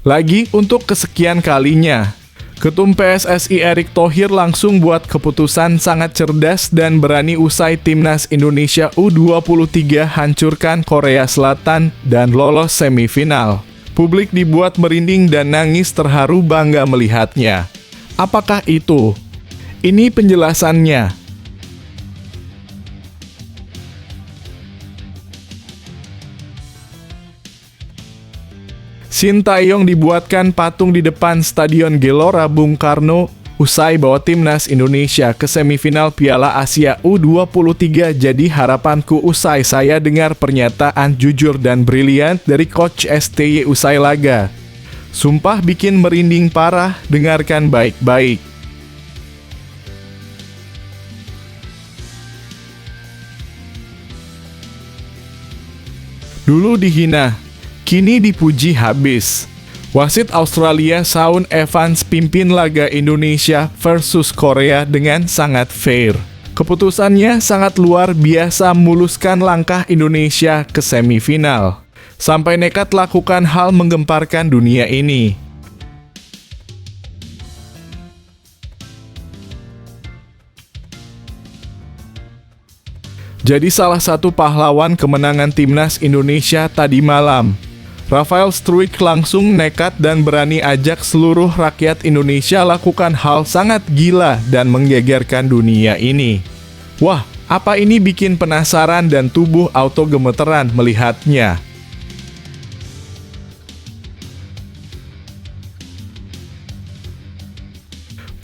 Lagi untuk kesekian kalinya, Ketum PSSI Erick Thohir langsung buat keputusan sangat cerdas dan berani usai Timnas Indonesia U23 hancurkan Korea Selatan dan lolos semifinal. Publik dibuat merinding dan nangis terharu bangga melihatnya. Apakah itu? Ini penjelasannya. Shin Tae-yong dibuatkan patung di depan Stadion Gelora Bung Karno usai bawa Timnas Indonesia ke semifinal Piala Asia U23. Jadi harapanku usai saya dengar pernyataan jujur dan brilian dari Coach STY usai laga. Sumpah bikin merinding parah, dengarkan baik-baik. Dulu dihina, kini dipuji habis. Wasit Australia Shaun Evans pimpin laga Indonesia versus Korea dengan sangat fair. Keputusannya sangat luar biasa memuluskan langkah Indonesia ke semifinal. Sampai nekat lakukan hal menggemparkan dunia ini. Jadi salah satu pahlawan kemenangan Timnas Indonesia tadi malam. Rafael Struijk langsung nekat dan berani ajak seluruh rakyat Indonesia lakukan hal sangat gila dan menggegerkan dunia ini. Wah, apa ini bikin penasaran dan tubuh auto gemeteran melihatnya.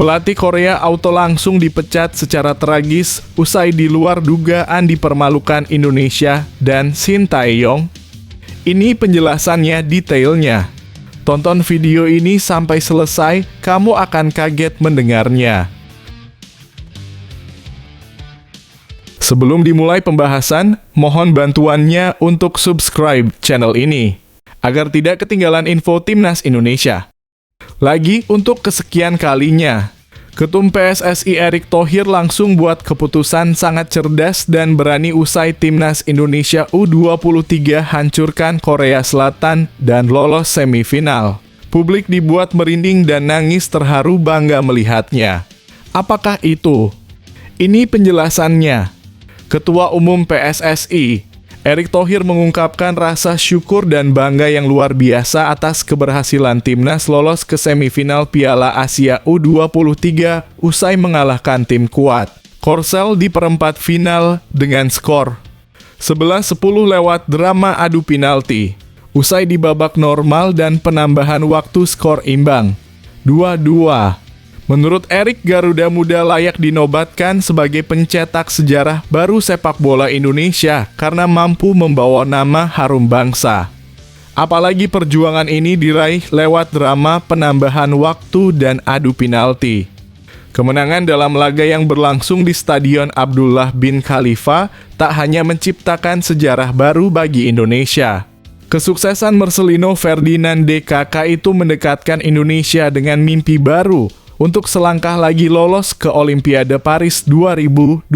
Pelatih Korea auto langsung dipecat secara tragis usai di luar dugaan dipermalukan Indonesia dan Shin Tae-yong. Ini penjelasannya detailnya. Tonton video ini sampai selesai, kamu akan kaget mendengarnya. Sebelum dimulai pembahasan, mohon bantuannya untuk subscribe channel ini, agar tidak ketinggalan info Timnas Indonesia. Lagi untuk kesekian kalinya, Ketum PSSI Erick Thohir langsung buat keputusan sangat cerdas dan berani usai Timnas Indonesia U23 hancurkan Korea Selatan dan lolos semifinal. Publik dibuat merinding dan nangis terharu bangga melihatnya. Apakah itu? Ini penjelasannya. Ketua Umum PSSI Erick Thohir mengungkapkan rasa syukur dan bangga yang luar biasa atas keberhasilan Timnas lolos ke semifinal Piala Asia U23 usai mengalahkan tim kuat Korsel di perempat final dengan skor 11-10 lewat drama adu penalti. Usai di babak normal dan penambahan waktu skor imbang 2-2. Menurut Erick, Garuda Muda layak dinobatkan sebagai pencetak sejarah baru sepak bola Indonesia karena mampu membawa nama harum bangsa. Apalagi perjuangan ini diraih lewat drama penambahan waktu dan adu penalti. Kemenangan dalam laga yang berlangsung di Stadion Abdullah bin Khalifa tak hanya menciptakan sejarah baru bagi Indonesia. Kesuksesan Marcelino Ferdinand DKK itu mendekatkan Indonesia dengan mimpi baru untuk selangkah lagi lolos ke Olimpiade Paris 2024.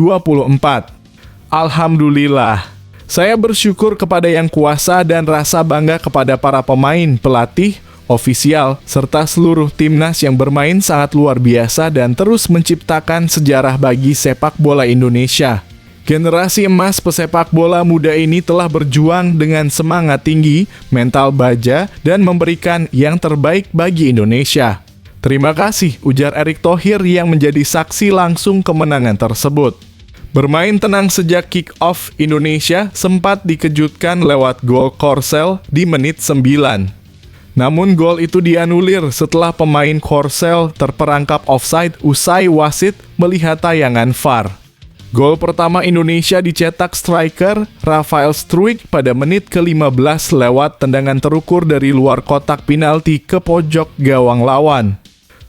Alhamdulillah, saya bersyukur kepada Yang Kuasa dan rasa bangga kepada para pemain, pelatih, ofisial, serta seluruh timnas yang bermain sangat luar biasa dan terus menciptakan sejarah bagi sepak bola Indonesia. Generasi emas pesepak bola muda ini telah berjuang dengan semangat tinggi, mental baja, dan memberikan yang terbaik bagi Indonesia. Terima kasih, ujar Erick Thohir yang menjadi saksi langsung kemenangan tersebut. Bermain tenang sejak kick-off, Indonesia sempat dikejutkan lewat gol Korsel di menit 9. Namun gol itu dianulir setelah pemain Korsel terperangkap offside usai wasit melihat tayangan VAR. Gol pertama Indonesia dicetak striker Rafael Struijk pada menit ke-15 lewat tendangan terukur dari luar kotak penalti ke pojok gawang lawan.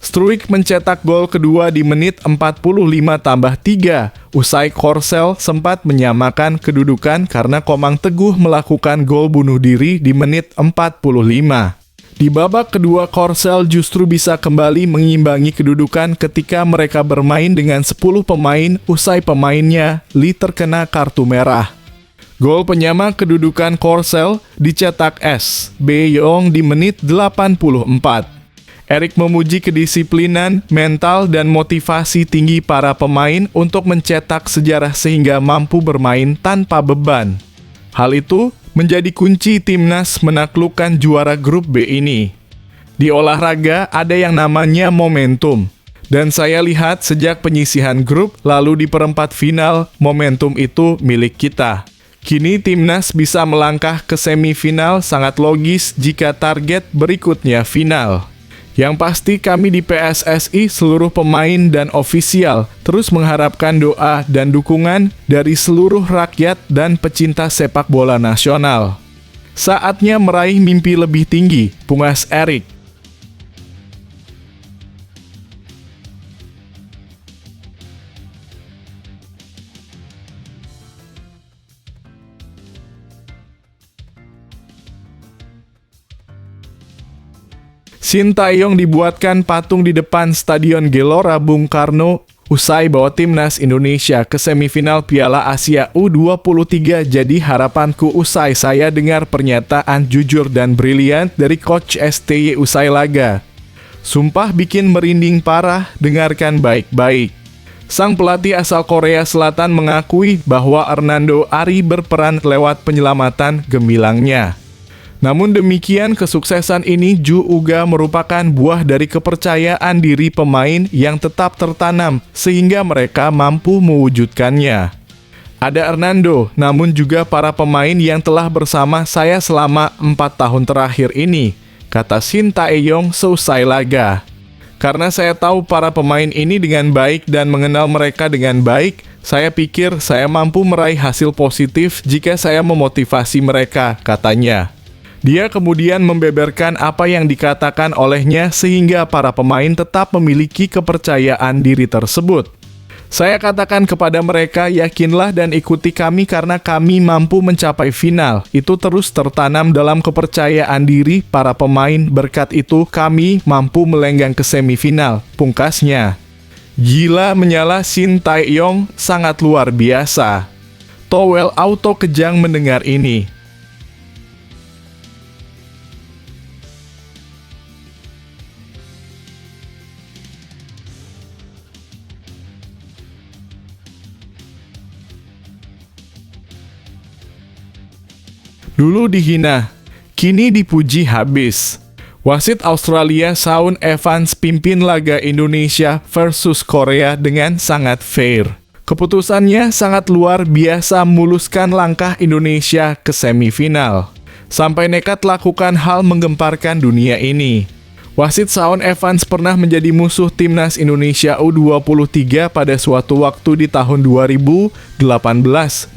Struijk mencetak gol kedua di menit 45+3, usai Korsel sempat menyamakan kedudukan karena Komang Teguh melakukan gol bunuh diri di menit 45. Di babak kedua, Korsel justru bisa kembali mengimbangi kedudukan ketika mereka bermain dengan 10 pemain usai pemainnya Lee terkena kartu merah. Gol penyama kedudukan Korsel dicetak S. Beyong di menit 84. Erik memuji kedisiplinan, mental, dan motivasi tinggi para pemain untuk mencetak sejarah sehingga mampu bermain tanpa beban. Hal itu menjadi kunci timnas menaklukkan juara grup B ini. Di olahraga ada yang namanya momentum. Dan saya lihat sejak penyisihan grup lalu di perempat final, momentum itu milik kita. Kini timnas bisa melangkah ke semifinal sangat logis jika target berikutnya final. Yang pasti kami di PSSI, seluruh pemain dan ofisial terus mengharapkan doa dan dukungan dari seluruh rakyat dan pecinta sepak bola nasional. Saatnya meraih mimpi lebih tinggi, pungas Erik. Sintayong dibuatkan patung di depan Stadion Gelora Bung Karno usai bawa timnas Indonesia ke semifinal Piala Asia U23. Jadi harapanku usai saya dengar pernyataan jujur dan brilian dari Coach STY usai laga. Sumpah bikin merinding parah, dengarkan baik-baik. Sang pelatih asal Korea Selatan mengakui bahwa Hernando Ari berperan lewat penyelamatan gemilangnya. Namun demikian, kesuksesan ini juga merupakan buah dari kepercayaan diri pemain yang tetap tertanam sehingga mereka mampu mewujudkannya. Ada Hernando, namun juga para pemain yang telah bersama saya selama 4 tahun terakhir ini, kata Sintayong seusai laga. Karena saya tahu para pemain ini dengan baik dan mengenal mereka dengan baik, saya pikir saya mampu meraih hasil positif jika saya memotivasi mereka, katanya. Dia kemudian membeberkan apa yang dikatakan olehnya sehingga para pemain tetap memiliki kepercayaan diri tersebut. Saya katakan kepada mereka, yakinlah dan ikuti kami karena kami mampu mencapai final. Itu terus tertanam dalam kepercayaan diri para pemain. Berkat itu kami mampu melenggang ke semifinal, pungkasnya. Gila menyala Sintayong, sangat luar biasa. Towel Auto kejang mendengar ini. Dulu dihina, kini dipuji habis. Wasit Australia Shaun Evans pimpin laga Indonesia versus Korea dengan sangat fair. Keputusannya sangat luar biasa memuluskan langkah Indonesia ke semifinal. Sampai nekat lakukan hal menggemparkan dunia ini. Wasit Shaun Evans pernah menjadi musuh timnas Indonesia U23 pada suatu waktu di tahun 2018,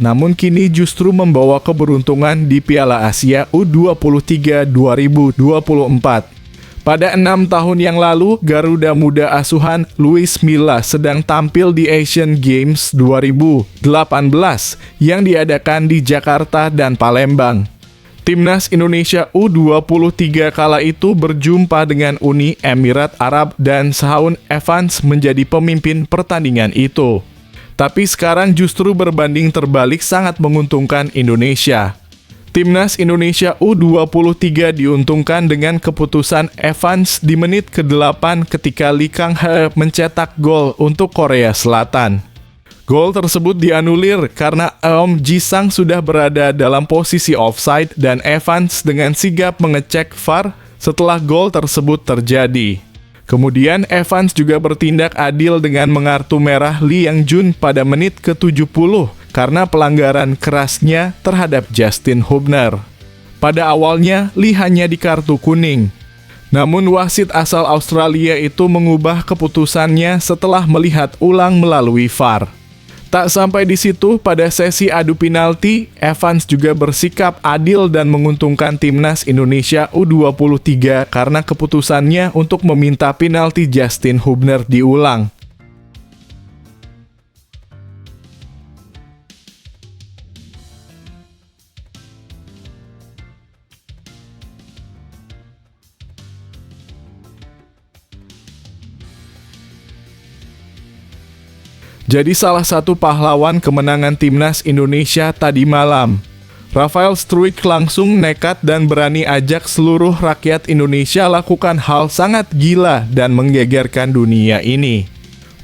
namun kini justru membawa keberuntungan di Piala Asia U23 2024. Pada 6 tahun yang lalu, Garuda muda asuhan Luis Milla sedang tampil di Asian Games 2018 yang diadakan di Jakarta dan Palembang. Timnas Indonesia U23 kala itu berjumpa dengan Uni Emirat Arab dan Shaun Evans menjadi pemimpin pertandingan itu. Tapi sekarang justru berbanding terbalik sangat menguntungkan Indonesia. Timnas Indonesia U23 diuntungkan dengan keputusan Evans di menit ke-8 ketika Lee Kang-hae mencetak gol untuk Korea Selatan. Gol tersebut dianulir karena Eom Ji-sang sudah berada dalam posisi offside dan Evans dengan sigap mengecek VAR setelah gol tersebut terjadi. Kemudian Evans juga bertindak adil dengan mengartu merah Lee Yang-jun pada menit ke-70 karena pelanggaran kerasnya terhadap Justin Hubner. Pada awalnya Lee hanya dikartu kuning. Namun wasit asal Australia itu mengubah keputusannya setelah melihat ulang melalui VAR. Tak sampai di situ, pada sesi adu penalti, Evans juga bersikap adil dan menguntungkan timnas Indonesia U23 karena keputusannya untuk meminta penalti Justin Hubner diulang. Jadi salah satu pahlawan kemenangan timnas Indonesia tadi malam. Rafael Struijk langsung nekat dan berani ajak seluruh rakyat Indonesia lakukan hal sangat gila dan menggegerkan dunia ini.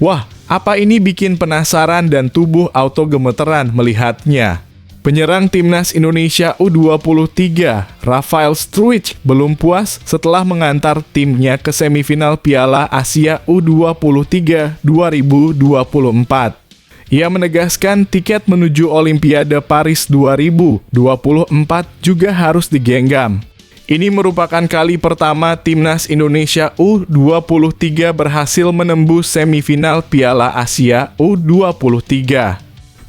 Wah, apa ini bikin penasaran dan tubuh auto gemeteran melihatnya. Penyerang timnas Indonesia U23, Rafael Struijk, belum puas setelah mengantar timnya ke semifinal Piala Asia U23 2024. Ia menegaskan tiket menuju Olimpiade Paris 2024 juga harus digenggam. Ini merupakan kali pertama timnas Indonesia U23 berhasil menembus semifinal Piala Asia U23.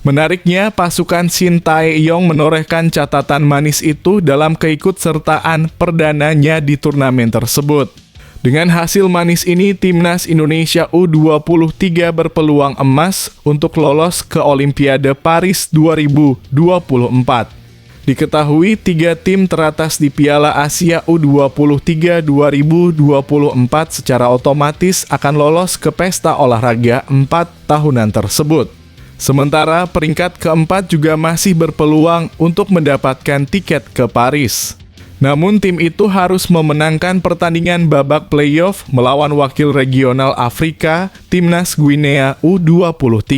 Menariknya, pasukan Shin Tae-yong menorehkan catatan manis itu dalam keikutsertaan perdananya di turnamen tersebut. Dengan hasil manis ini, timnas Indonesia U23 berpeluang emas untuk lolos ke Olimpiade Paris 2024. Diketahui 3 tim teratas di Piala Asia U23 2024 secara otomatis akan lolos ke pesta olahraga 4 tahunan tersebut. Sementara peringkat keempat juga masih berpeluang untuk mendapatkan tiket ke Paris. Namun tim itu harus memenangkan pertandingan babak playoff melawan wakil regional Afrika, timnas Guinea U23.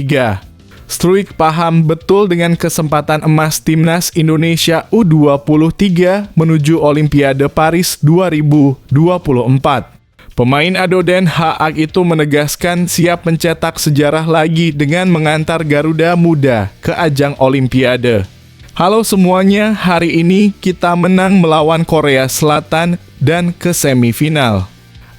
Struijk paham betul dengan kesempatan emas timnas Indonesia U23 menuju Olimpiade Paris 2024. Pemain Ado Den Haag itu menegaskan siap mencetak sejarah lagi dengan mengantar Garuda Muda ke ajang Olimpiade. Halo semuanya, hari ini kita menang melawan Korea Selatan dan ke semifinal.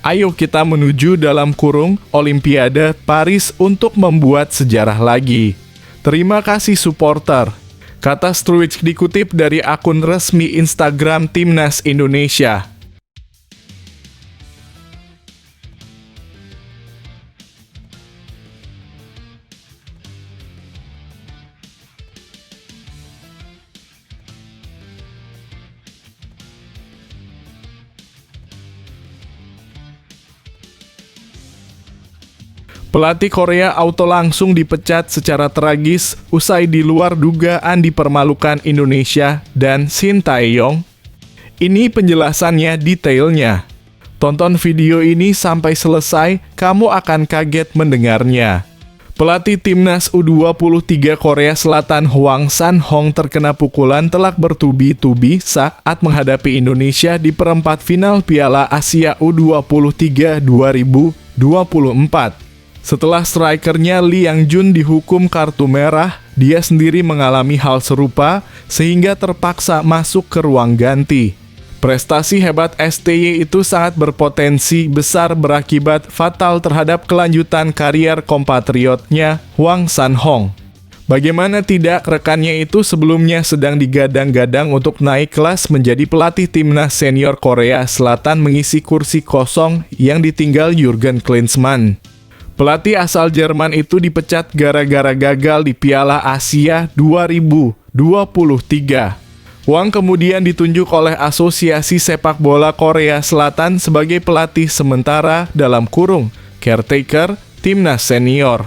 Ayo kita menuju dalam kurung Olimpiade Paris untuk membuat sejarah lagi. Terima kasih supporter, kata Struijk dikutip dari akun resmi Instagram Timnas Indonesia. Pelatih Korea auto langsung dipecat secara tragis usai di luar dugaan dipermalukan Indonesia dan Shin Tae-yong. Ini penjelasannya detailnya. Tonton video ini sampai selesai, kamu akan kaget mendengarnya. Pelatih timnas U23 Korea Selatan Hwang San-hong terkena pukulan telak bertubi-tubi saat menghadapi Indonesia di perempat final Piala Asia U23 2024. Setelah strikernya Lee Yang-jun dihukum kartu merah, dia sendiri mengalami hal serupa sehingga terpaksa masuk ke ruang ganti. Prestasi hebat STY itu sangat berpotensi besar berakibat fatal terhadap kelanjutan karier kompatriotnya Hwang San-hong. Bagaimana tidak, rekannya itu sebelumnya sedang digadang-gadang untuk naik kelas menjadi pelatih timnas senior Korea Selatan mengisi kursi kosong yang ditinggal Jurgen Klinsmann. Pelatih asal Jerman itu dipecat gara-gara gagal di Piala Asia 2023. Hwang kemudian ditunjuk oleh Asosiasi Sepak Bola Korea Selatan sebagai pelatih sementara dalam kurung caretaker timnas senior.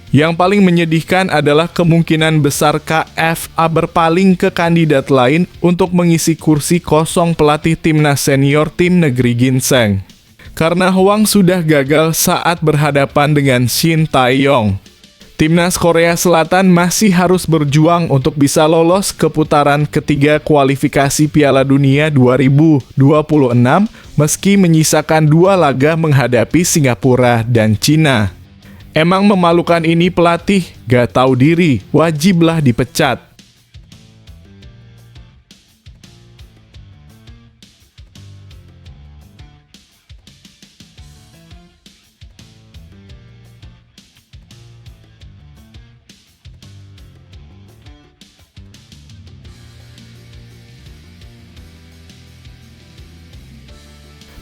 Yang paling menyedihkan adalah kemungkinan besar KFA berpaling ke kandidat lain untuk mengisi kursi kosong pelatih timnas senior tim negeri Ginseng. Karena Hwang sudah gagal saat berhadapan dengan Shin Tae-yong. Timnas Korea Selatan masih harus berjuang untuk bisa lolos ke putaran ketiga kualifikasi Piala Dunia 2026 meski menyisakan 2 laga menghadapi Singapura dan Cina. Emang memalukan ini pelatih, gak tahu diri, wajiblah dipecat.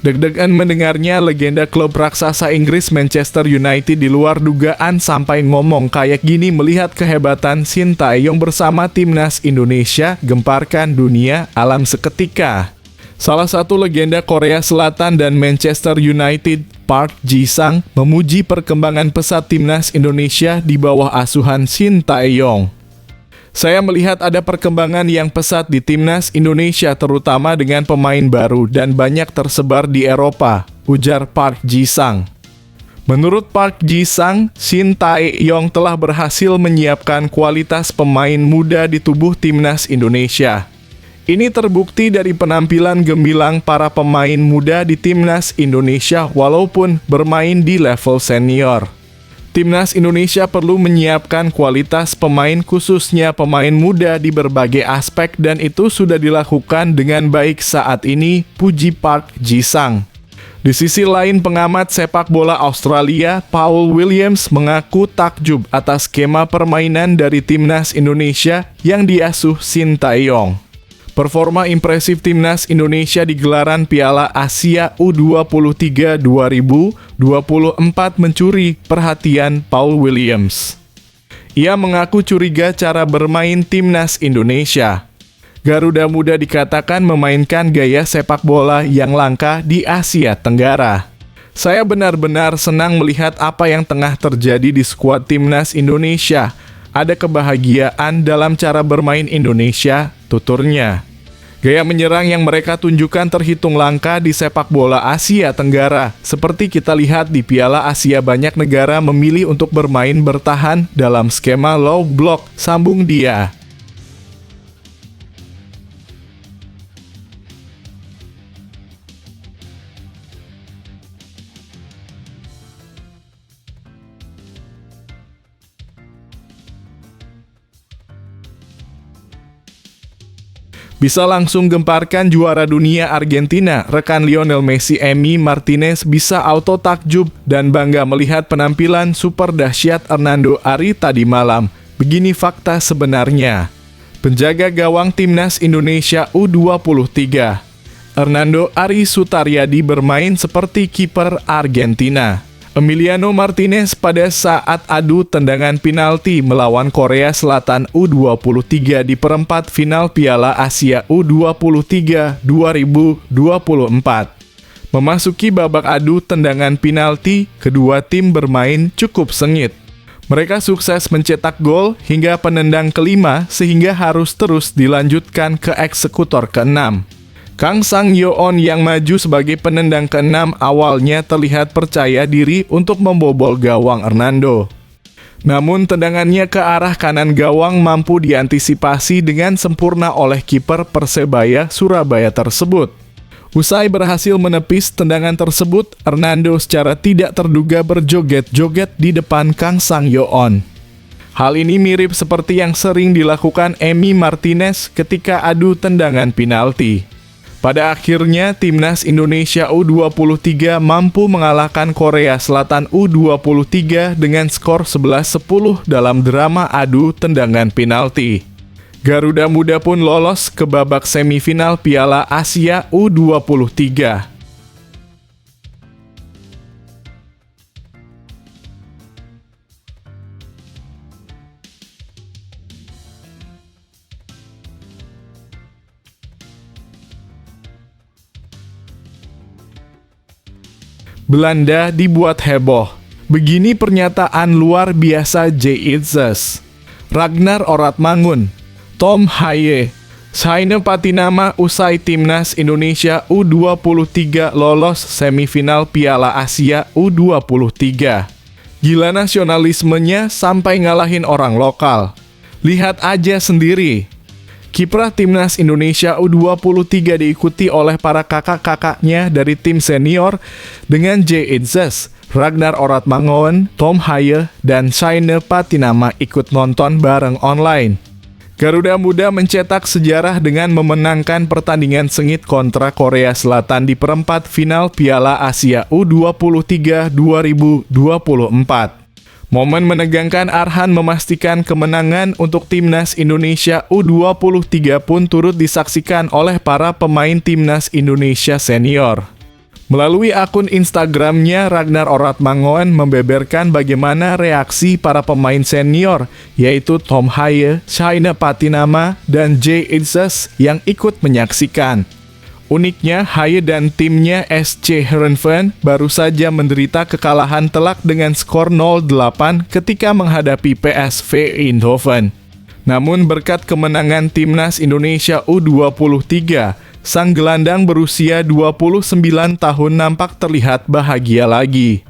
Deg-degan mendengarnya, legenda klub raksasa Inggris Manchester United di luar dugaan sampai ngomong kayak gini melihat kehebatan Shin Tae-yong bersama timnas Indonesia gemparkan dunia alam seketika. Salah satu legenda Korea Selatan dan Manchester United, Park Ji-sang, memuji perkembangan pesat timnas Indonesia di bawah asuhan Shin Tae-yong. Saya melihat ada perkembangan yang pesat di timnas Indonesia terutama dengan pemain baru dan banyak tersebar di Eropa, ujar Park Ji-sang. Menurut Park Ji-sang, Shin Tae-yong telah berhasil menyiapkan kualitas pemain muda di tubuh timnas Indonesia. Ini terbukti dari penampilan gemilang para pemain muda di timnas Indonesia walaupun bermain di level senior. Timnas Indonesia perlu menyiapkan kualitas pemain khususnya pemain muda di berbagai aspek dan itu sudah dilakukan dengan baik saat ini, puji Park Ji-sang. Di sisi lain, pengamat sepak bola Australia, Paul Williams, mengaku takjub atas skema permainan dari timnas Indonesia yang diasuh Shin Tae-yong. Performa impresif timnas Indonesia di gelaran Piala Asia U23 2024 mencuri perhatian Paul Williams. Ia mengaku curiga cara bermain timnas Indonesia. Garuda Muda dikatakan memainkan gaya sepak bola yang langka di Asia Tenggara. Saya benar-benar senang melihat apa yang tengah terjadi di skuad timnas Indonesia. Ada kebahagiaan dalam cara bermain Indonesia, tuturnya. Gaya menyerang yang mereka tunjukkan terhitung langka di sepak bola Asia Tenggara. Seperti kita lihat di Piala Asia, banyak negara memilih untuk bermain bertahan dalam skema low block, sambung dia. Bisa langsung gemparkan juara dunia Argentina, rekan Lionel Messi Emi Martinez bisa auto takjub dan bangga melihat penampilan super dahsyat Hernando Ari tadi malam. Begini fakta sebenarnya. Penjaga gawang timnas Indonesia U23, Hernando Ari Sutaryadi bermain seperti kiper Argentina. Emiliano Martinez pada saat adu tendangan penalti melawan Korea Selatan U23 di perempat final Piala Asia U23 2024. Memasuki babak adu tendangan penalti, kedua tim bermain cukup sengit. Mereka sukses mencetak gol hingga penendang kelima sehingga harus terus dilanjutkan ke eksekutor keenam. Kang Sang-yeon yang maju sebagai penendang keenam awalnya terlihat percaya diri untuk membobol gawang Hernando. Namun tendangannya ke arah kanan gawang mampu diantisipasi dengan sempurna oleh kiper Persebaya Surabaya tersebut. Usai berhasil menepis tendangan tersebut, Hernando secara tidak terduga berjoget-joget di depan Kang Sang-yeon. Hal ini mirip seperti yang sering dilakukan Emi Martinez ketika adu tendangan penalti. Pada akhirnya, timnas Indonesia U23 mampu mengalahkan Korea Selatan U23 dengan skor 11-10 dalam drama adu tendangan penalti. Garuda Muda pun lolos ke babak semifinal Piala Asia U23. Belanda dibuat heboh. Begini pernyataan luar biasa J-Itzes. Ragnar Oratmangun, Tom Haye, Shaine Patinama usai timnas Indonesia U23 lolos semifinal Piala Asia U23. Gila nasionalismenya sampai ngalahin orang lokal. Lihat aja sendiri. Kiprah timnas Indonesia U23 diikuti oleh para kakak-kakaknya dari tim senior dengan J-Itzes, Ragnar Oratmangun, Tom Haye, dan Shaine Patinama ikut nonton bareng online. Garuda Muda mencetak sejarah dengan memenangkan pertandingan sengit kontra Korea Selatan di perempat final Piala Asia U23 2024. Momen menegangkan Arhan memastikan kemenangan untuk timnas Indonesia U23 pun turut disaksikan oleh para pemain timnas Indonesia senior. Melalui akun Instagramnya, Ragnar Oratmangun membeberkan bagaimana reaksi para pemain senior, yaitu Tom Haye, Shaine Patinama, dan J-Itzes yang ikut menyaksikan. Uniknya, Haye dan timnya SC Heerenveen baru saja menderita kekalahan telak dengan skor 0-8 ketika menghadapi PSV Eindhoven. Namun berkat kemenangan Timnas Indonesia U23, sang gelandang berusia 29 tahun nampak terlihat bahagia lagi.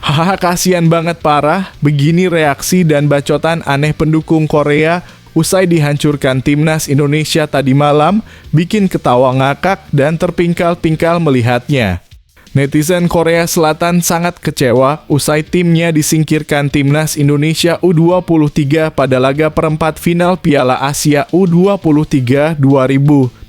Hahaha, kasihan banget parah, begini reaksi dan bacotan aneh pendukung Korea usai dihancurkan Timnas Indonesia tadi malam, bikin ketawa ngakak dan terpingkal-pingkal melihatnya. Netizen Korea Selatan sangat kecewa usai timnya disingkirkan Timnas Indonesia U23 pada laga perempat final Piala Asia U23 2024.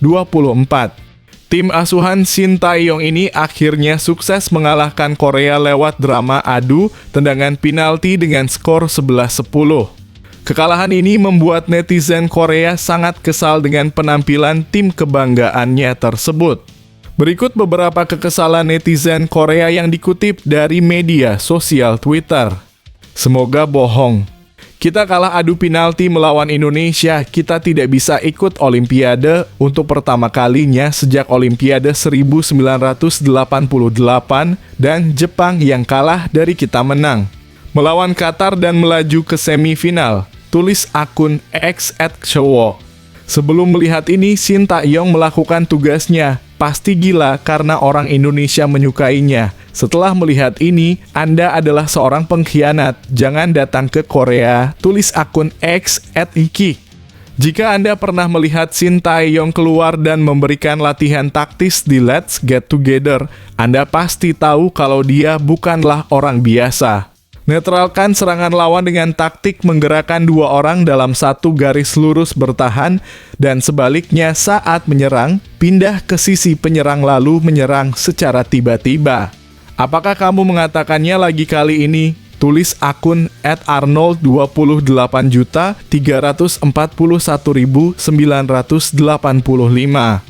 Tim asuhan Shin Tae-yong ini akhirnya sukses mengalahkan Korea lewat drama adu tendangan penalti dengan skor 11-10. Kekalahan ini membuat netizen Korea sangat kesal dengan penampilan tim kebanggaannya tersebut. Berikut beberapa kekesalan netizen Korea yang dikutip dari media sosial Twitter. Semoga bohong. Kita kalah adu penalti melawan Indonesia, kita tidak bisa ikut Olimpiade untuk pertama kalinya sejak Olimpiade 1988 dan Jepang yang kalah dari kita menang. Melawan Qatar dan melaju ke semifinal, tulis akun X@Chowo. Sebelum melihat ini, Shin Tae-yong melakukan tugasnya. Pasti gila karena orang Indonesia menyukainya. Setelah melihat ini, Anda adalah seorang pengkhianat. Jangan datang ke Korea, tulis akun X@Iki. Jika Anda pernah melihat Shin Tae-yong keluar dan memberikan latihan taktis di Let's Get Together, Anda pasti tahu kalau dia bukanlah orang biasa. Netralkan serangan lawan dengan taktik menggerakkan dua orang dalam satu garis lurus bertahan, dan sebaliknya saat menyerang, pindah ke sisi penyerang lalu menyerang secara tiba-tiba. Apakah kamu mengatakannya lagi kali ini? Tulis akun @Arnold28.341.985.